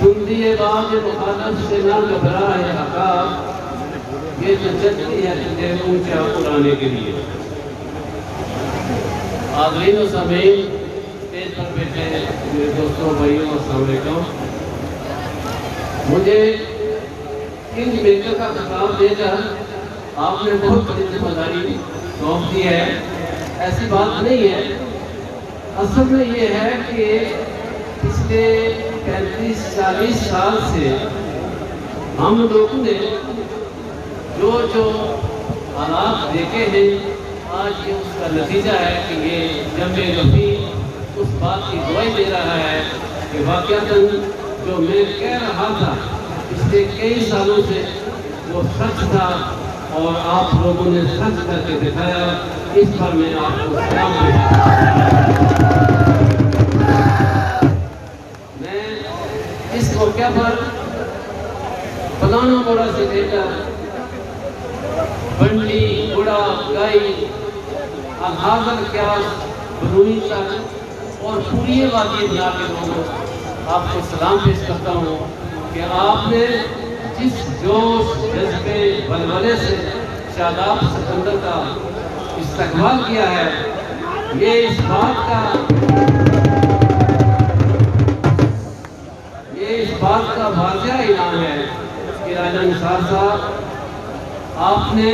तुम दिए बात मुखालफ से ना घबरा है अकाब, ये तो जल्दी है तुझे ऊंचा उड़ाने के लिए। आगरीन और सामीन, पेज पर बैठे मेरे दोस्तों भाइयों अस्सलाम वालेकुम। मुझे किंग मेकर का खिताब देकर आपने बहुत बड़ी जिम्मेदारी सौंप दी है। ऐसी बात नहीं है, असल में ये है कि पिछले 35-40 साल से हम लोगों ने जो जो हालात देखे हैं, आज ये उसका नतीजा है कि ये जमे रफ़ी उस बात की गवाही दे रहा है कि वाक़अतन जो मैं कह रहा था पिछले कई सालों से वो सच था और आप लोगों ने सच करके दिखाया। इस पर मैं आपको सलाम देता हूं। मैं इस मौके पर फलाना मोड़ा से लेकर बंडी गुड़ा गाई हाजर क्यास बरूनी तक और पूरी वादी मिला के लोगों आपको सलाम पेश करता हूँ कि आपने जिस जोश जज्बे बलबले से शादाब सिकंदर का इस्तकबाल किया है, ये इस बात का वाज़िह ऐलान है कि राजा निसार साहब आपने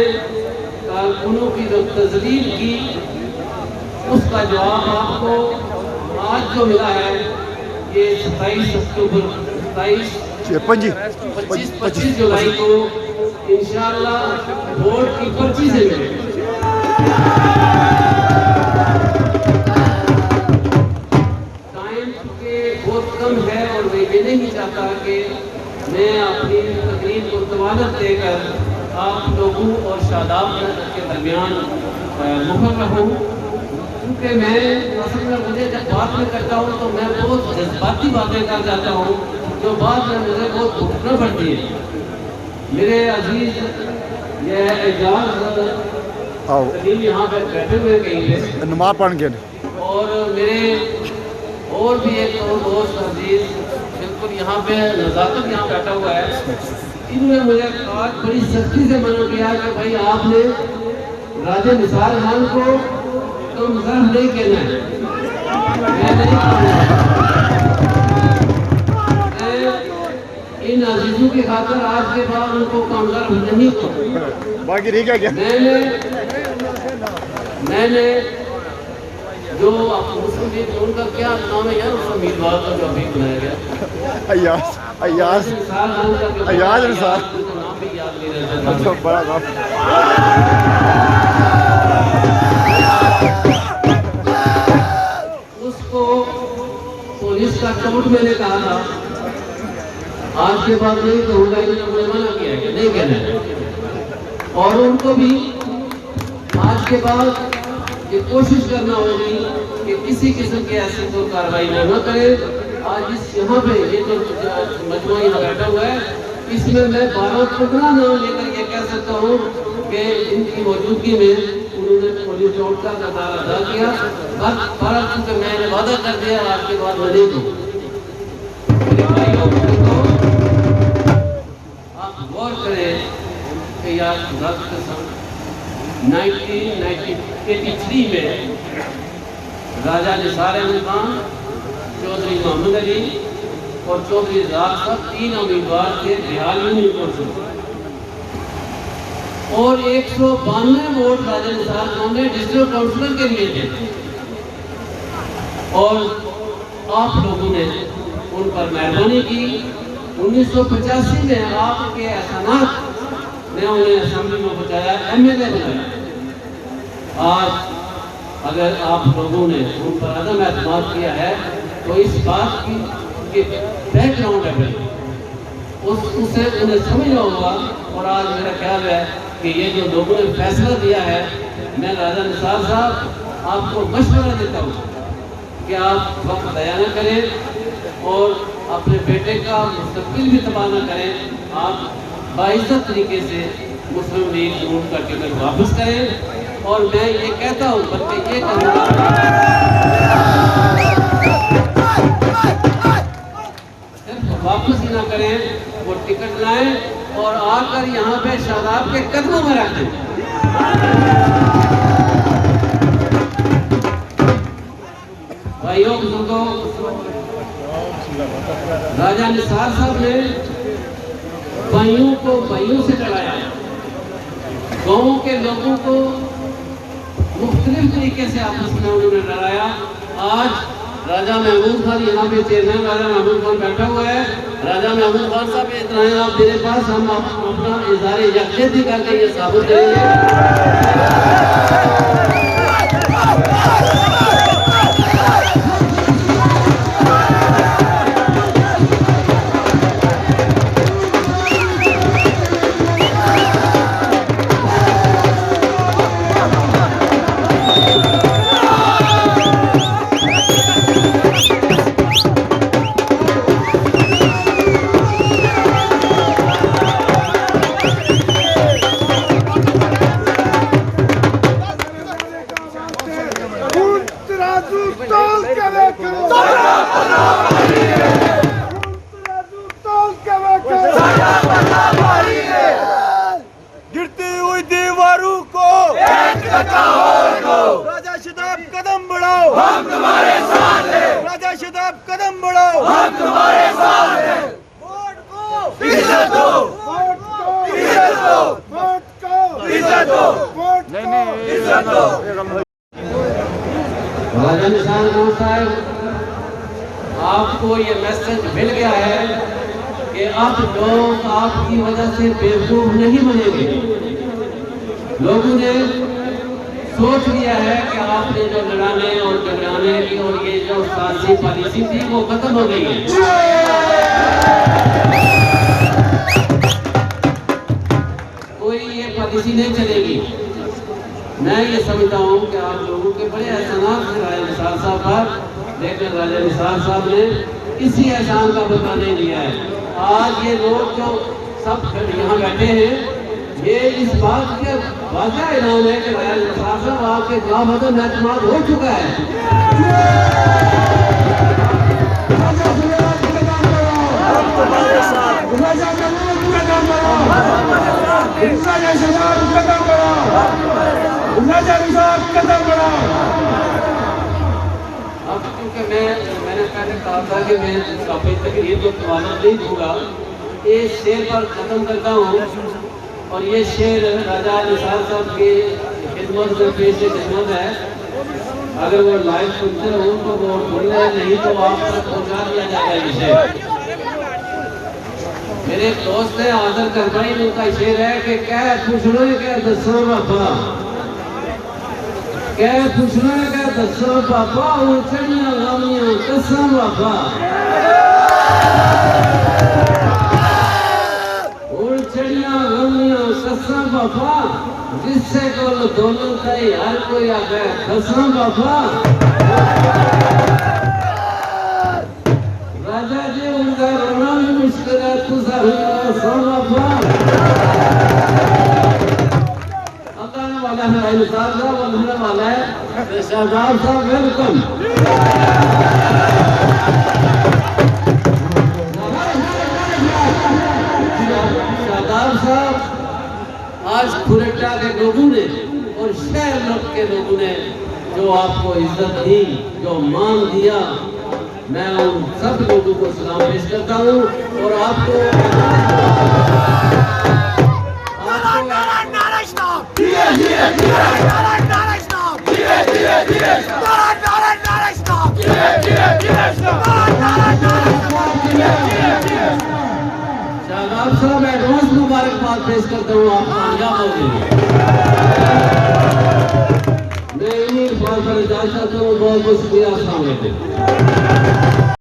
कारकुनों की जो तज़लील की उसका जवाब आपको आज जो मिला है, ये 27 अक्टूबर 25 जुलाई को इंशाअल्लाह वोट की पर्ची से मिलेगी। टाइम के बहुत कम है और मैं ये नहीं चाहता कि मैं अपनी तकरीर को तवालत देकर आप लोगों और शादाब के दरमियान मुखर रहूँ, क्योंकि मैं असल में मुझे जब बात में करता हूँ तो मैं बहुत जज्बाती बातें कर जाता हूँ जो बाद में मुझे बहुत भुगतना पड़ती है। मेरे अजीज ये एजाज यहाँ पे बैठे हुए कहीं पे नमाज पढ़ के और मेरे और भी एक और दोस्त अजीज बिल्कुल यहाँ पे नज़ाकत यहाँ बैठा हुआ है। इन्होंने मुझे आज बड़ी सख्ती से मना किया कि भाई आपने राजा निसार खान को कमजोर नहीं कहना है। मैं नहीं इन अजीजों की खातर आज के बाद उनको कमजोर नहीं करूँ। बाकी ठीक है क्या? मैंने जो मुस्लिम लीग उनका क्या नाम है यार, उस उम्मीदवार का जो अभी बनाया गया अय्याज निसार नाम भी याद नहीं रहता। बड़ा नाम। उसको पुलिस का कोर्ट मैंने कहा था, आज के बाद नहीं कहूँगा, इन्होंने मना किया है कि नहीं कहना है। और उनको भी आज के बाद ये कोशिश करना होगी कि किसी किस्म की ऐसी कोई कार्रवाई न करें। आज इस यहाँ पे ये जो मजमा यहाँ बैठा हुआ है, इसमें मैं 12-15 नाम लेकर ये कह सकता हूँ कि इनकी मौजूदगी में उन्होंने पुलिस चोट का किरदार अदा किया। पर चूंकि मैंने वादा कर दिया, आज के बाद मैं नहीं दूँ। आप गौर करें कि यार 1983 में राजा निसार अहमद खान, चौधरी मोहम्मद अली और चौधरी राज साहब 3 उम्मीदवार थे बिहार यूनियन काउंसिल और 192 वोट राजा निसार खान ने डिस्ट्रिक्ट काउंसिलर के लिए थे। और आप लोगों ने उन पर मेहरबानी की। 1985 में आपके एहसानात ने उन्हें असेंबली में पहुंचाया, MLA बनाया। आज अगर आप लोगों ने उन पर अदम एतमाद किया है तो इस बात की बैकग्राउंड है उससे उन्हें समझना होगा। और आज मेरा ख्याल है कि ये जो लोगों ने फैसला दिया है, मैं राजा निसार साहब आपको मशवरा देता हूँ कि आप वक्त दया न करें और अपने बेटे का मुस्तकबिल भी तबाह न करें। आप बाइज्जत तरीके से मुस्लिम लीग नून का टिकट वापस करें। और मैं ये कहता हूँ, बल्कि ये कहूँगा, सिर्फ वापस ही ना करें, वो टिकट लाएं और आकर यहाँ पे शादाब के कदमों में रख दें। भाइयों बुजुर्गों, राजा निसार साहब ने भाइयों को भाइयों से लड़ाया, गाँव के लोगों को मुख्तलिफ तरीके से आपस में उन्होंने लड़ाया। आज राजा महमूद खान यहाँ पे चेयरमैन राजा महमूद खान बैठा हुआ है। राजा महमूद खान साहब इतना है आप मेरे पास, हम अपना इज़हार यकजहती करके ये साबित करेंगे। गिरती हुई दीवारों को राजा शदाब कदम बढ़ाओ, हम तुम्हारे साथ हैं। राजा शदाब कदम बढ़ाओ, हम तुम्हारे साथ हैं। वोट को इज्जत दो, वोट को इज्जत दो, वोट को इज्जत दो, वोट को इज्जत दो। राजा निसार खान साहब, आपको ये मैसेज मिल गया है कि अब लोग आपकी वजह से बेवकूफ नहीं बनेंगे। लोगों ने सोच लिया है कि आपने जो लड़ाने और झगड़ाने की और ये जो साजिशी पॉलिसी थी वो खत्म हो गई है। कोई ये पॉलिसी नहीं चलेगी। मैं ये समझता हूँ कि आप लोगों के बड़े एहसानात हैं राजा निसार साहब पर, लेकिन राजा निसार साहब ने किसी एहसान का बदला नहीं लिया है। आज ये लोग जो सब यहाँ बैठे हैं, ये इस बात के वाक़ई ऐलान है कि राजा निसार साहब आपके खिलाफ अदम एतमाद हो चुका है। अब क्योंकि मैंने पहले कहा था कि मैं काफी तकरीर को तवाना नहीं दूंगा, इस शेर पर खत्म करता हूँ। और ये शेर राजा निसार साहब की खिदमत में पेश खिदमत है। अगर वो लाइव सुनते हो तो वो बोल रहे, नहीं तो आप तक पहुँचा दिया जाएगा ये शेर। मेरे दोस्त ने आदर कर भाई, उनका शेर है कि क्या पूछना है क्या दसो बाबा, क्या पूछना है क्या दसो बाबा, उलझनियां गामियां कसम बाबा, उलझनियां गामियां कसम बाबा, जिससे कोल दोनों कई हर कोई आगे कसम बाबा। राजा जी उनका रोना भी मुश्किल है, तू कसम बाबा। वाला है भाई निसार साहब, बोलने वाला है शादाब साहब, वेलकम। शादाब साहब, आज खुरटा के लोगों ने और शहर के लोगों ने जो आपको इज्जत दी, जो मान दिया, मैं उन सब लोगों को सलाम पेश करता हूँ। और आपको शादाब साहब एडवांस मुबारकबाद पेश करता हूँ, आप कामयाब होंगे। मैं इन्हीं बात पर इजाजत चाहता हूँ। बहुत बहुत शुक्रिया। अस्सलाम वालेकुम।